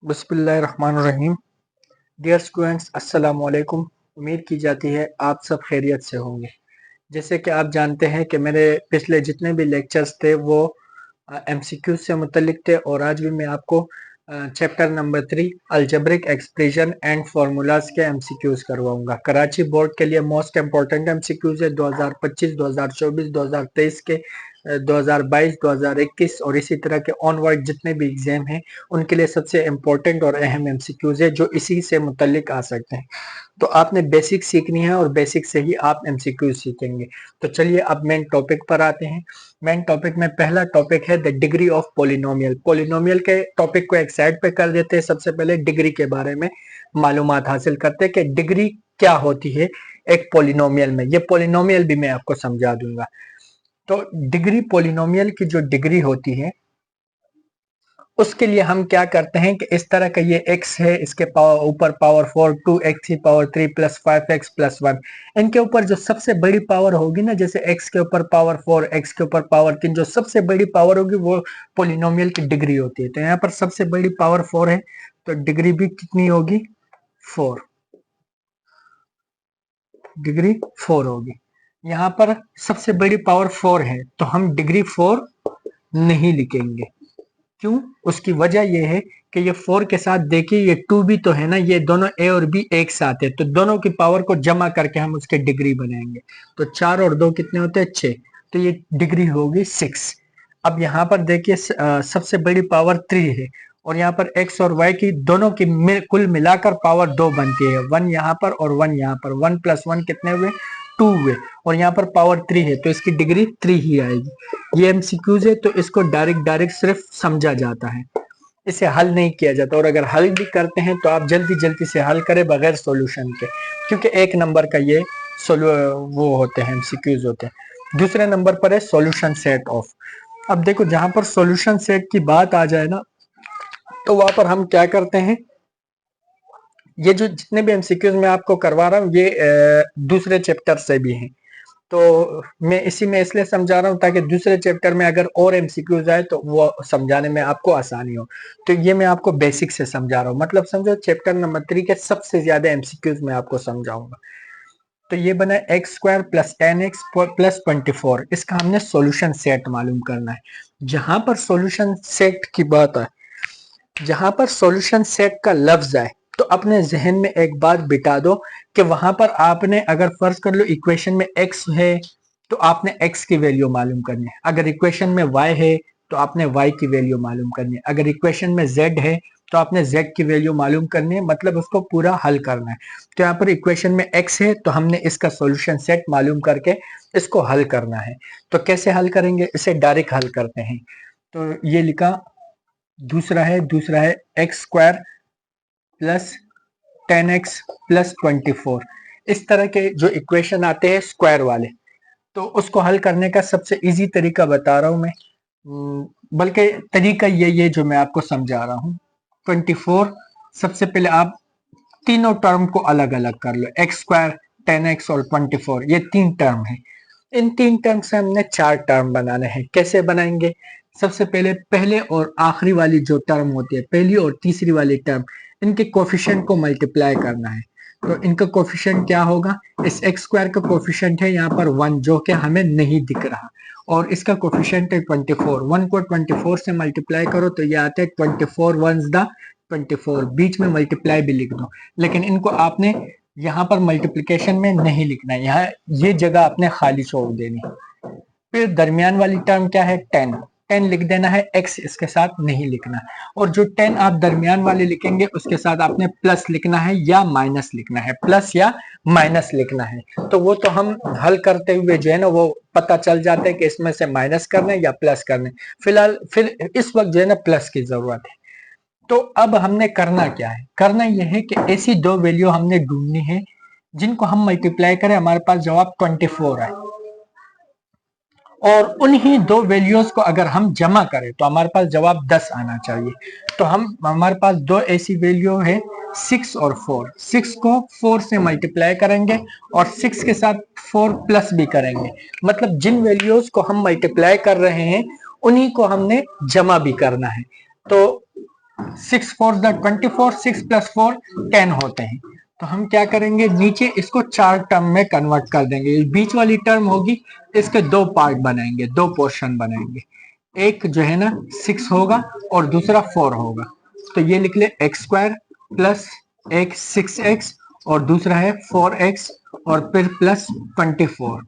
बिस्मिल्लाहिर्रहमानिर्रहीम। Dear students, अस्सलाम वालेकुम। उम्मीद की जाती है आप सब खैरियत से होंगे। जैसे कि आप जानते हैं कि मेरे पिछले जितने भी लेक्चर्स थे वो एमसीक्यू से मुतल्लिक थे और आज भी मैं आपको chapter number 3 algebraic expression and formulas के एमसीक्यूज करवाऊंगा। कराची बोर्ड के लिए मोस्ट इंपॉर्टेंट एमसीक्यूज है 2025, 2024, 2023 के 2022, 2021 और इसी तरह के ऑनवर्ड जितने भी एग्जाम हैं उनके लिए सबसे इम्पोर्टेंट और अहम एमसीक्यूज है जो इसी से मुतल्लिक आ सकते हैं। तो आपने बेसिक सीखनी है और बेसिक से ही आप एमसीक्यू सीखेंगे। तो चलिए अब मेन टॉपिक पर आते हैं। मेन टॉपिक में पहला टॉपिक है the degree of polynomial. Polynomial के टॉपिक को एक साइड पे कर देते हैं। सबसे पहले डिग्री के बारे में मालूमात हासिल करते हैं कि डिग्री क्या होती है एक पोलिनोमियल में। ये पोलिनोमियल भी मैं आपको समझा दूंगा। तो डिग्री पोलिनोमियल की जो डिग्री होती है उसके लिए हम क्या करते हैं कि इस तरह का ये x है, इसके ऊपर पावर 4, 2x की पावर 3 प्लस 5x प्लस 1। इनके ऊपर जो सबसे बड़ी पावर होगी ना, जैसे x के ऊपर पावर 4, x के ऊपर पावर 3, जो सबसे बड़ी पावर होगी वो पोलिनोमियल की डिग्री होती है। तो यहाँ पर सबसे बड़ी पावर 4 है तो डिग्री भी कितनी होगी? 4। डिग्री 4 होगी। यहाँ पर सबसे बड़ी पावर 4 है तो हम डिग्री 4 नहीं लिखेंगे। क्यों? उसकी वजह यह है कि ये 4 के साथ देखिए ये 2 भी तो है ना, ये दोनों a और b एक साथ है तो दोनों की पावर को जमा करके हम उसके डिग्री बनाएंगे। तो 4 और 2 कितने होते हैं? 6। तो ये डिग्री होगी 6। अब यहाँ पर देखिए सबसे बड़ी पावर 3 है और यहाँ पर x और y की दोनों की कुल मिलाकर पावर 2 बनती है। 1 यहाँ पर और 1 यहाँ पर। 1 प्लस 1 कितने हुए? 2 हुए। और यहाँ पर पावर 3 है तो इसकी डिग्री 3 ही आएगी। ये एमसीक्यूज है तो इसको डायरेक्ट सिर्फ समझा जाता है, इसे हल नहीं किया जाता। और अगर हल भी करते हैं तो आप जल्दी जल्दी से हल करें बगैर सॉल्यूशन के, क्योंकि एक नंबर का ये वो होते हैं, एमसीक्यूज होते हैं। दूसरे नंबर पर है सॉल्यूशन सेट ऑफ। अब देखो जहां पर सॉल्यूशन सेट की बात आ जाए ना तो वहां पर हम क्या करते हैं, ये जो जितने भी एमसीक्यूज मैं आपको करवा रहा हूँ ये दूसरे चैप्टर से भी हैं। तो मैं इसी में इसलिए समझा रहा हूँ ताकि दूसरे चैप्टर में अगर और एमसीक्यूज आए तो वो समझाने में आपको आसानी हो। तो ये मैं आपको बेसिक से समझा रहा हूँ, मतलब समझो चैप्टर नंबर 3 के सबसे ज्यादा एमसीक्यूज मैं आपको समझाऊंगा। तो ये बना x square plus 10x plus 24। इसका हमने सॉल्यूशन सेट मालूम करना है। जहां पर सॉल्यूशन सेट की बात आए, जहां पर सॉल्यूशन सेट का लफ्ज आए तो अपने जहन में एक बात बिठा दो कि वहां पर आपने अगर फर्ज कर लो इक्वेशन में x है तो आपने x की वैल्यू मालूम करनी है। अगर इक्वेशन में y है तो आपने y की वैल्यू मालूम करनी है। अगर इक्वेशन में z है तो आपने z की वैल्यू मालूम करनी है, मतलब उसको पूरा हल करना है। तो यहाँ पर इक्वेशन में x है तो हमने इसका सॉल्यूशन सेट मालूम करके इसको हल करना है। तो कैसे हल करेंगे? इसे डायरेक्ट हल करते हैं। तो ये लिखा, दूसरा है x square plus 10x plus 24। इस तरह के जो इक्वेशन आते हैं स्क्वायर वाले, तो उसको हल करने का सबसे इजी तरीका बता रहा हूं मैं, बल्कि तरीका ये जो मैं आपको समझा रहा हूं। 24, सबसे पहले आप तीनों टर्म को अलग अलग कर लो। एक्स स्क्वायर, 10x और 24, ये 3 टर्म है। इन 3 टर्म से हमने 4 टर्म बनाने हैं। कैसे बनाएंगे? सबसे पहले पहले और आखिरी वाली जो टर्म होती है, पहली और तीसरी वाली टर्म, इनके कोफिशिएंट को मल्टीप्लाई करना है। तो इनका कोफिशिएंट क्या होगा? इस एक्स स्क्वायर का कोफिशिएंट है यहाँ पर 1 जो कि हमें नहीं दिख रहा, और इसका कोफिशिएंट है 24। 1 को 24 से मल्टीप्लाई करो तो ये आते हैं 24 1s द 24। बीच में मल्टीप्लाई भी लिख दो, लेकिन इनको आपने यहाँ पर मल्टीप्लिकेशन में नहीं लिखना है, यहाँ ये जगह आपने खाली छोड़ देनी। फिर दरमियान वाली टर्म क्या है? 10। 10 लिख देना है, x इसके साथ नहीं लिखना। और जो 10 आप दरमियान वाले लिखेंगे उसके साथ आपने प्लस लिखना है या माइनस लिखना है, प्लस या माइनस लिखना है। तो वो तो हम हल करते हुए जो है ना वो पता चल जाता है कि इसमें से माइनस करना है या प्लस करना है। फिलहाल फिर इस वक्त जो है ना प्लस की जरूरत है। तो अब हमने करना क्या है? करना यह है कि ऐसी दो वैल्यू हमने ढूंढनी है जिनको हम मल्टीप्लाई करें हमारे पास जवाब 24 आए, और उन्हीं दो वैल्यूज को अगर हम जमा करें तो हमारे पास जवाब 10 आना चाहिए। तो हमारे पास दो ऐसी वैल्यू है 6 और 4। 6 को 4 से मल्टीप्लाई करेंगे और 6 के साथ 4 प्लस भी करेंगे, मतलब जिन वैल्यूज को हम मल्टीप्लाई कर रहे हैं उन्हीं को हमने जमा भी करना है। तो 6 4 24, 6 प्लस 4 10 होते हैं। तो हम क्या करेंगे, नीचे इसको 4 टर्म में कन्वर्ट कर देंगे। बीच वाली टर्म होगी, इसके 2 पार्ट बनाएंगे, 2 पोर्शन बनाएंगे। एक जो है ना 6 होगा और दूसरा 4 होगा। तो ये लिख ले x² प्लस एक 6x और दूसरा है 4x और फिर plus 24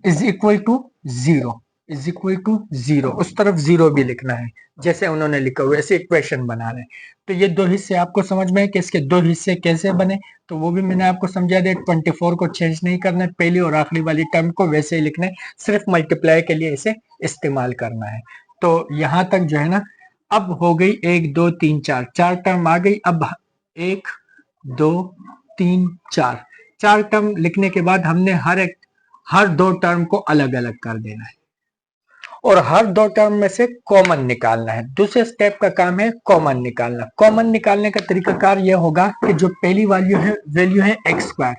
is equal to 0, is equal to 0। उस तरफ 0 भी लिखना है जैसे उन्होंने लिखा हुआ, ऐसे इक्वेशन बना रहे हैं। तो ये 2 हिस्से आपको समझ में है कि इसके 2 हिस्से कैसे बने, तो वो भी मैंने आपको समझा दिया। 24 को चेंज नहीं करना है, पहली और आखिरी वाली टर्म को वैसे ही लिखना है, सिर्फ मल्टीप्लाई के लिए इसे इस्तेमाल करना है। तो यहां तक जो है ना, अब हो गई 1 2 3 4, 4 टर्म आ गई। अब 1 2 3 4, 4 टर्म लिखने के बाद हमने हर 2 टर्म को अलग अलग कर देना है और हर 2 टर्म में से कॉमन निकालना है। दूसरे स्टेप का काम है कॉमन निकालना। कॉमन निकालने का तरीकाकार यह होगा कि जो पहली वैल्यू है x²,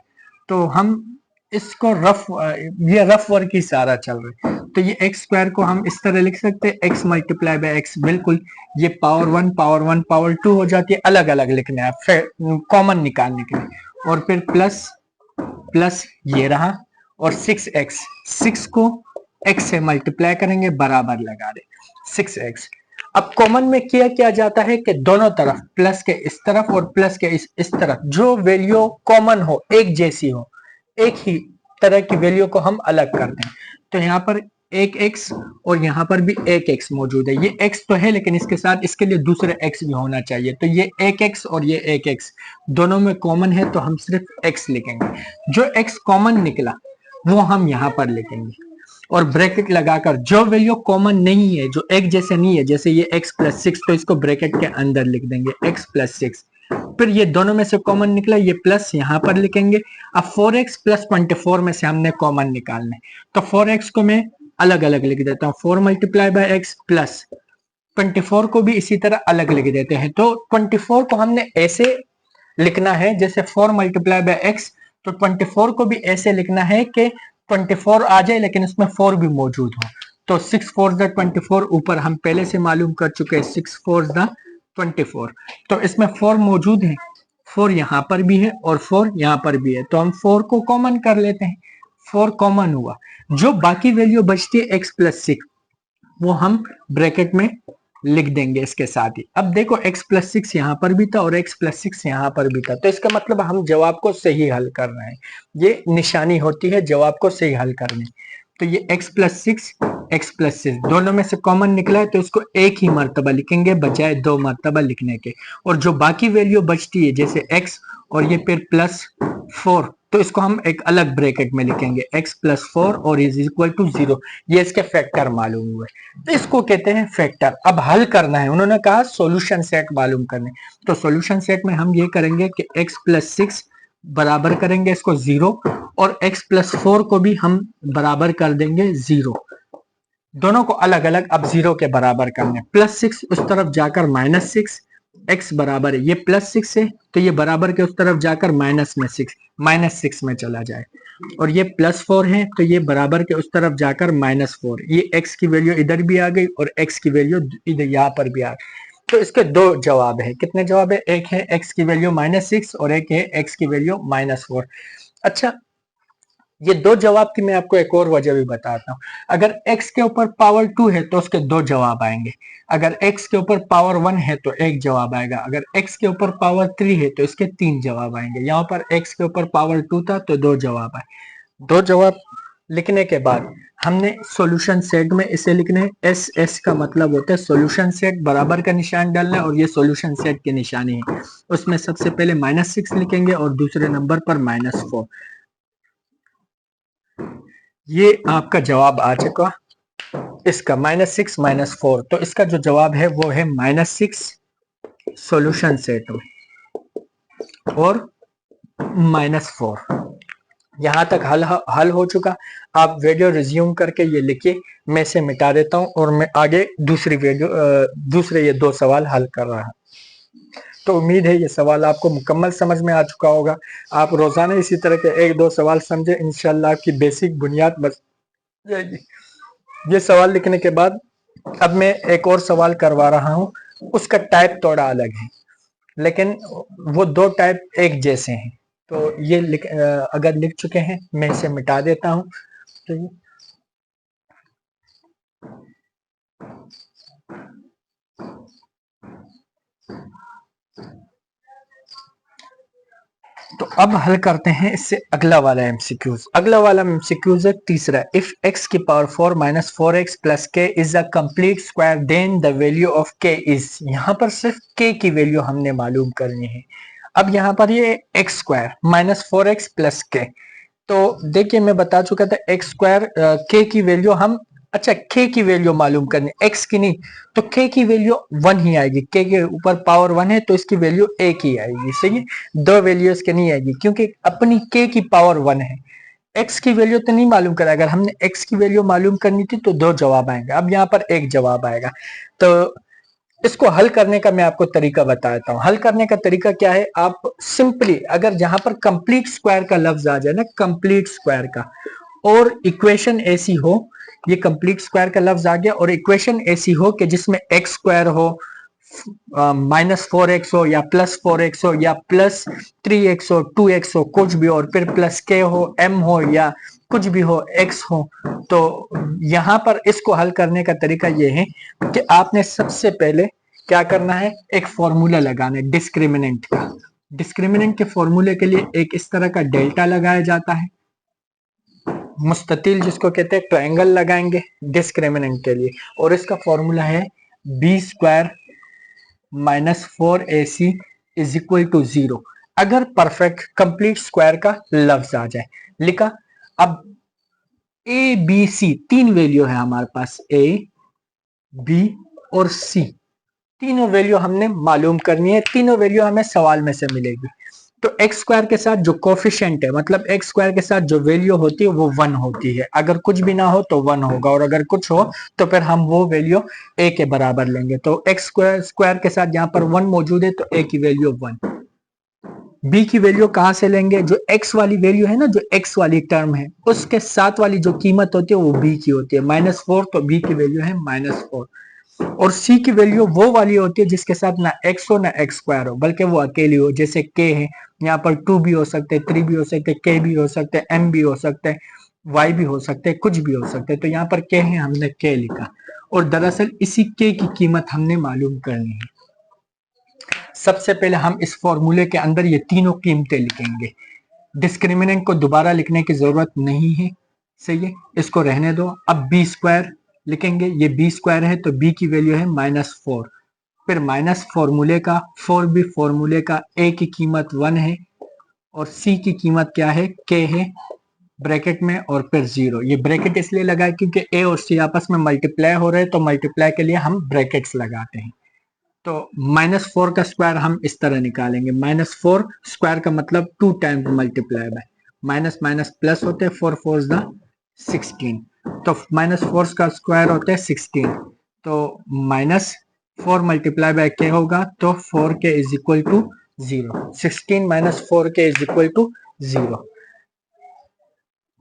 तो हम इसको ये रफ वर्क ही सारा चल रहा है। तो ये x² को हम इस तरह लिख सकते हैं, x मल्टीप्लाई बाय x। बिल्कुल, ये पावर 1 पावर 1 पावर 2 हो जाती है, अलग अलग लिखना है कॉमन निकालने के लिए। और फिर प्लस प्लस ये रहा और 6x, 6 को x से मल्टीप्लाई करेंगे, बराबर लगा दे 6x। अब कॉमन में किया जाता है कि दोनों तरफ, प्लस के इस तरफ और प्लस के इस तरफ, जो वैल्यू कॉमन हो, एक जैसी हो, एक ही तरह की वैल्यू को हम अलग कर दें। तो यहाँ पर एक x और यहाँ पर भी एक x मौजूद है। ये x तो है लेकिन इसके साथ इसके लिए दूसरे x भी होना चाहिए। तो ये एक x और ये एक x दोनों में कॉमन है, तो हम सिर्फ x लिखेंगे। जो x कॉमन निकला वो हम यहाँ पर लिखेंगे और ब्रैकेट लगाकर जो वैल्यू कॉमन नहीं है, जो एक जैसे नहीं है, जैसे ये x प्लस 6, तो इसको ब्रैकेट के अंदर लिख देंगे x प्लस 6। फिर ये दोनों में से कॉमन निकला, ये प्लस यहाँ पर लिखेंगे। अब 4x प्लस 24 में से हमने कॉमन निकालना है, तो 4x को मैं अलग अलग लिख देता हूँ, 4 मल्टीप्लाई बाय एक्स, प्लस 24 को भी इसी तरह अलग लिख देते हैं। तो 24 को हमने ऐसे लिखना है जैसे 4 मल्टीप्लाई बाय एक्स, तो 24 को भी ऐसे लिखना है कि 24 आ जाए लेकिन उसमें 4 भी मौजूद हो। तो 6 4 24 ऊपर हम पहले से मालूम कर चुके हैं, 6 4 24। तो इसमें 4 मौजूद है, 4 यहाँ पर भी है और 4 यहाँ पर भी है, तो हम 4 को कॉमन कर लेते हैं। 4 कॉमन हुआ, जो बाकी वैल्यू बचती है x प्लस 6, वो हम ब्रैकेट में लिख देंगे इसके साथ ही। अब देखो x प्लस 6 यहाँ पर भी था और x प्लस 6 यहाँ पर भी था, तो इसका मतलब हम जवाब को सही हल कर रहे हैं। ये निशानी होती है जवाब को सही हल करने। तो ये x प्लस 6 x प्लस 6 दोनों में से कॉमन निकला है, तो इसको एक ही मर्तबा लिखेंगे बजाय 2 मर्तबा लिखने के। और जो बाकी वैल्यू बचती है जैसे x और ये फिर प्लस 4, तो इसको हम एक अलग ब्रैकेट में लिखेंगे, x प्लस 4 और इज इक्वल टू 0। ये इसके फैक्टर मालूम हुए, तो इसको कहते हैं फैक्टर। अब हल करना है, उन्होंने कहा सॉल्यूशन सेट मालूम करने, तो सॉल्यूशन सेट में हम ये करेंगे कि x प्लस 6 बराबर करेंगे इसको 0 और x प्लस 4 को भी हम बराबर कर देंगे 0। दोनों को अलग अलग अब 0 के बराबर करने। प्लस 6 उस तरफ जाकर माइनस 6, x बराबर है, ये प्लस 6 है तो ये बराबर के उस तरफ जाकर माइनस 6 में चला जाए। और ये प्लस 4 है तो ये बराबर के उस तरफ जाकर -4, ये x की वैल्यू इधर भी आ गई और x की वैल्यू इधर यहाँ पर भी आ गई। तो इसके 2 जवाब है। कितने जवाब है? एक है x की वैल्यू -6 और एक है x की वैल्यू -4। अच्छा, ये 2 जवाब की मैं आपको एक और वजह भी बताता हूँ। अगर x के ऊपर पावर 2 है तो उसके 2 जवाब आएंगे, अगर x के ऊपर पावर 1 है तो 1 जवाब आएगा, अगर x के ऊपर पावर 3 है तो इसके 3 जवाब आएंगे। यहाँ पर x के ऊपर पावर 2 था तो 2 जवाब आए। 2 जवाब लिखने के बाद हमने सॉल्यूशन सेट में इसे लिखने हैं। एस एस का मतलब होता है सॉल्यूशन सेट, बराबर का निशान डालना है और ये सॉल्यूशन सेट की निशानी है। उसमें सबसे पहले -6 लिखेंगे और दूसरे नंबर पर -4। ये आपका जवाब आ चुका इसका -6 -4। तो इसका जो जवाब है वो है -6 सॉल्यूशन सेट में और -4। यहां तक हल हो चुका। आप वीडियो रिज्यूम करके ये लिखिए, मैं इसे मिटा देता हूं और मैं आगे दूसरे ये 2 सवाल हल कर रहा हूं। तो उम्मीद है ये सवाल आपको मुकम्मल समझ में आ चुका होगा। आप रोजाना इसी तरह के 1-2 सवाल समझे, इंशाल्लाह आपकी बेसिक बुनियाद बच जाएगी। ये सवाल लिखने के बाद अब मैं एक और सवाल करवा रहा हूं उसका टाइप थोड़ा अलग है, लेकिन वो दो टाइप एक जैसे हैं। तो ये अगर लिख चुके हैं मैं इसे मिटा देता हूं। तो अब हल करते हैं इससे अगला वाला एमसीक्यूज। अगला वाला एमसीक्यूज है तीसरा, इफ x की पावर 4 माइनस 4x प्लस के is a complete square then the value of k is. यहाँ पर सिर्फ k की वैल्यू हमने मालूम करनी है। अब यहाँ पर ये x square minus 4x plus के, तो देखिए मैं बता चुका था x स्क्वायर k की वैल्यू हम, अच्छा k की वैल्यू मालूम करनी, x की नहीं, तो k की वैल्यू 1 ही आएगी। k के ऊपर पावर 1 है तो इसकी वैल्यू 1 ही आएगी, सही है। दो वैल्यू इसके नहीं आएगी क्योंकि अपनी k की पावर 1 है। x की वैल्यू तो नहीं मालूम करा, अगर हमने x की वैल्यू मालूम करनी थी तो दो जवाब आएंगे, अब यहाँ पर एक जवाब आएगा। तो इसको हल करने का मैं आपको तरीका बताता हूं। हल करने का तरीका क्या है, आप सिंपली अगर जहां पर कंप्लीट स्क्वायर का लफ्ज आ जाए ना, कंप्लीट स्क्वायर का, और इक्वेशन ऐसी हो, ये कंप्लीट स्क्वायर का लफ्ज आ गया और इक्वेशन ऐसी हो कि जिसमें एक्स स्क्वायर हो, -4x हो या +4x हो या +3x हो, 2x हो, कुछ भी हो, और फिर प्लस के हो, m हो या कुछ भी हो, x हो, तो यहां पर इसको हल करने का तरीका यह है कि आपने सबसे पहले क्या करना है, एक फॉर्मूला लगाना है डिस्क्रिमिनेंट का। डिस्क्रिमिनेंट के फॉर्मूले के लिए एक इस तरह का डेल्टा लगाया जाता है, मुस्ततिल जिसको कहते हैं, ट्रायंगल लगाएंगे डिस्क्रिमिनेंट के लिए, और इसका फॉर्मूला है b square -4ac is equal to 0। अगर परफेक्ट कंप्लीट स्क्वायर का लफ्ज आ जाए, लिखा। अब ए बी सी तीन वैल्यू है हमारे पास, ए बी और सी, तीनों वैल्यू हमने मालूम करनी है, तीनों वैल्यू हमें सवाल में से मिलेगी। तो एक्स स्क्वायर के साथ जो कोफिशिएंट है, मतलब एक्स स्क्वायर के साथ जो वैल्यू होती है वो 1 होती है, अगर कुछ भी ना हो तो 1 होगा, और अगर कुछ हो तो फिर हम वो वैल्यू ए के बराबर लेंगे। तो एक्स स्क्वायर के साथ यहाँ पर 1 मौजूद है तो ए की वैल्यू 1। बी की वैल्यू कहां से लेंगे, जो एक्स वाली वैल्यू है ना, जो एक्स वाली टर्म है उसके साथ वाली जो कीमत होती है वो बी की होती है, -4, तो बी की वैल्यू है -4। और सी की वैल्यू वो वाली होती है जिसके साथ ना एक्स हो ना एक्स स्क्वायर हो, बल्कि वो अकेली हो, जैसे के है, यहाँ पर 2 भी हो सकते हैं, 3 भी हो सकते हैं, के भी हो सकते हैं, एम भी हो सकते हैं, वाई भी हो सकते हैं, कुछ भी हो सकते हैं। तो यहाँ पर के है, हमने के लिखा, और दरअसल इसी के की कीमत हमने मालूम करनी है। सबसे पहले हम इस फॉर्मूले के अंदर ये तीनों कीमतें लिखेंगे, डिस्क्रिमिनेंट को दोबारा लिखने की जरूरत नहीं है, सही है, इसको रहने दो। अब बी स्क्वायर लिखेंगे, ये बी स्क्वायर है तो बी की वैल्यू है -4, फिर माइनस फॉर्मूले का 4 भी फॉर्मूले का, ए की कीमत 1 है और सी की कीमत क्या है, के है ब्रैकेट में, और फिर 0। ये ब्रैकेट इसलिए लगा क्योंकि ए और सी आपस में मल्टीप्लाई हो रहे हैं, तो मल्टीप्लाई के लिए हम ब्रैकेट्स लगाते हैं। तो -4 का स्क्वायर हम इस तरह निकालेंगे, -4 स्क्वायर का मतलब 2 times multiply by, minus minus plus होते हैं, 4 4 16, तो -4 का स्क्वायर होता है 16, तो -4 मल्टीप्लाई बाय के होगा, तो 4k is equal to 0, 16 - 4k is equal to 0।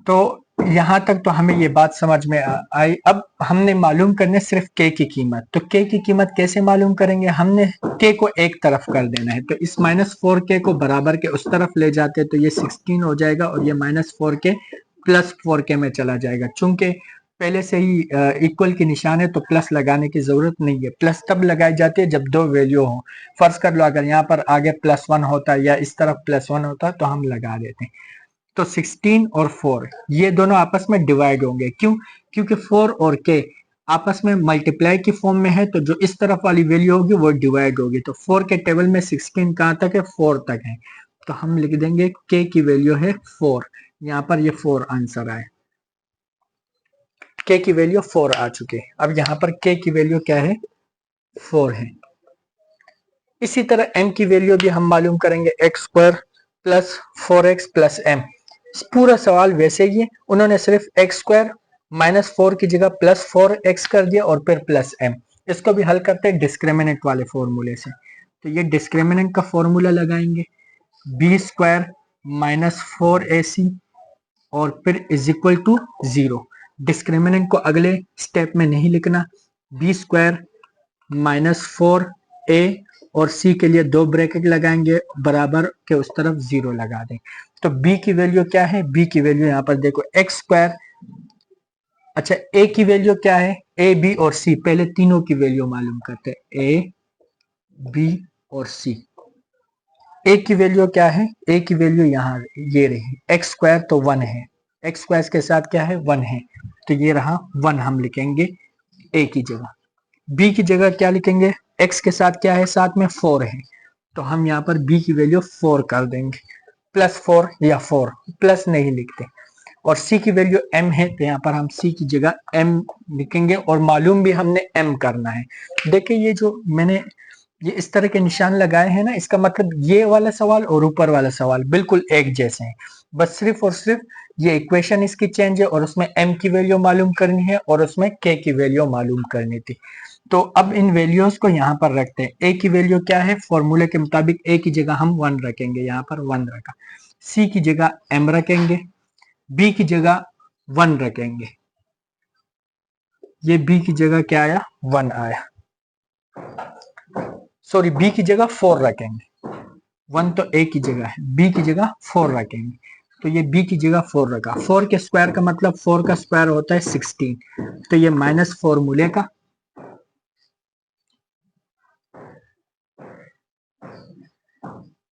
तो यहां तक तो हमें ये बात समझ में आई। अब हमने मालूम करने सिर्फ के की कीमत, तो के की कीमत कैसे मालूम करेंगे, हमने के को एक तरफ कर देना है, तो इस -4k को बराबर के उस तरफ ले जाते हैं तो ये 16 हो जाएगा, और ये -4k +4k में चला जाएगा। चूंकि पहले से ही इक्वल की निशान है तो प्लस लगाने की जरूरत नहीं है, प्लस तब लगाई जाती है जब दो वैल्यू हो। फर्ज कर लो अगर यहाँ पर आगे +1 होता या इस तरफ +1 होता तो हम लगा देते हैं। तो 16 और 4 ये दोनों आपस में डिवाइड होंगे, क्यों, क्योंकि 4 और के आपस में मल्टीप्लाई की फॉर्म में है, तो जो इस तरफ वाली वैल्यू होगी वो डिवाइड होगी। तो 4 के टेबल में 16 कहां तक है, 4 तक है, तो हम लिख देंगे के की वैल्यू है 4, यहाँ पर ये 4 आंसर आए, के की वैल्यू 4 आ चुके। अब यहाँ पर के की वैल्यू क्या है, 4 है। इसी तरह m की वैल्यू भी हम मालूम करेंगे, x square plus 4x plus m। पूरा सवाल वैसे ही है, उन्होंने सिर्फ एक्स स्क्वायर -4 की जगह +4x कर दिया और फिर प्लस m। इसको भी हल करते हैं डिस्क्रिमिनेंट वाले फॉर्मूले से, तो ये डिस्क्रिमिनेंट का फॉर्मूला लगाएंगे, बी स्क्वायर -4ac और फिर इज इक्वल टू 0। डिस्क्रिमिनेंट को अगले स्टेप में नहीं लिखना, बी स्क्वायर -4 ए और सी के लिए 2 ब्रैकेट लगाएंगे, बराबर के उस तरफ 0 लगा दें। तो बी की वैल्यू क्या है? बी की वैल्यू यहाँ पर देखो एक्स स्क्वायर। अच्छा, ए की वैल्यू क्या है? ए बी और सी, पहले तीनों की वैल्यू मालूम करते हैं। ए बी और सी। ए की वैल्यू क्या है? ए की वैल्यू यहाँ ये रही, एक्स स्क्वायर तो 1 है, एक्स स्क्वायर के साथ क्या है? 1 है, तो ये रहा 1 हम लिखेंगे ए की जगह। बी की जगह क्या लिखेंगे? एक्स के साथ क्या है? साथ में 4 है, तो हम यहाँ पर बी की वैल्यू 4 कर देंगे, +4 या 4, प्लस नहीं लिखते। और सी की वैल्यू m है, तो यहाँ पर हम सी की जगह m लिखेंगे, और मालूम भी हमने m करना है। देखिए ये जो मैंने ये इस तरह के निशान लगाए हैं ना, इसका मतलब ये वाला सवाल और ऊपर वाला सवाल बिल्कुल एक जैसे हैं, बस सिर्फ और सिर्फ ये इक्वेशन इसकी चेंज है, और उसमें m की वैल्यू मालूम करनी है और उसमें k की वैल्यू मालूम करनी थी। तो अब इन वैल्यूज को यहाँ पर रखते हैं। a की वैल्यू क्या है? फॉर्मूले के मुताबिक a की जगह हम 1 रखेंगे, यहाँ पर 1 रखा। c की जगह m रखेंगे, b की जगह 1 रखेंगे, ये b की जगह क्या आया? 1 आया। सॉरी, b की जगह 4 रखेंगे, 1 तो a की जगह है, b की जगह 4 रखेंगे, तो ये b की जगह 4 रखा। 4 के स्क्वायर का मतलब 4 का स्क्वायर होता है 16, तो ये माइनस फॉर्मूले का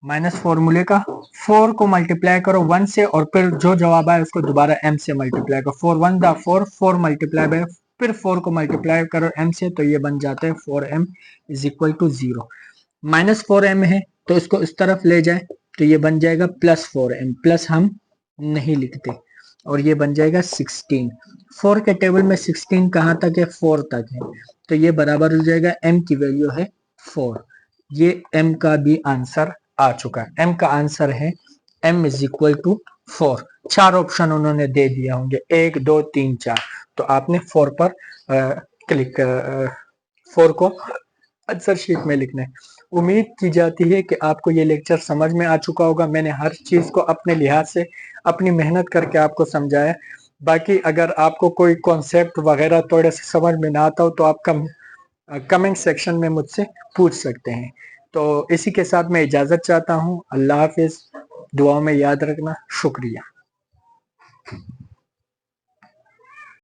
माइनस फॉर्मूले का 4 को मल्टीप्लाई करो 1 से, और फिर जो जवाब आए उसको दोबारा m से मल्टीप्लाई करो। 4 1 दा 4, 4 मल्टीप्लाई बाय, फिर 4 को मल्टीप्लाई करो m से, तो ये बन जाता है 4m is equal to 0। Minus 4m है, तो इसको इस तरफ ले जाए, तो ये बन जाएगा +4m, प्लस हम नहीं लिखते, और ये बन जाएगा 16। 4 के टेबल में 16 कहाँ तक है? 4 तक है, तो ये बराबर हो जाएगा m की वैल्यू है 4। ये m का भी आंसर आ चुका है। m का आंसर है m is equal to 4। 4 option उन्होंने दे दिए होंगे, 1 2 3 4, तो आपने 4 पर क्लिक 4 को आंसर शीट में लिखना है। उम्मीद की जाती है कि आपको ये लेक्चर समझ में आ चुका होगा। मैंने हर चीज को अपने लिहाज से अपनी मेहनत करके आपको समझाया। बाकी अगर आपको कोई कॉन्सेप्ट वगैरह थोड़े से समझ में ना आता हो, तो आप कमेंट सेक्शन में मुझसे पूछ सकते हैं। तो इसी के साथ मैं इजाजत चाहता हूँ। अल्लाह हाफिज, दुआओं में याद रखना। शुक्रिया।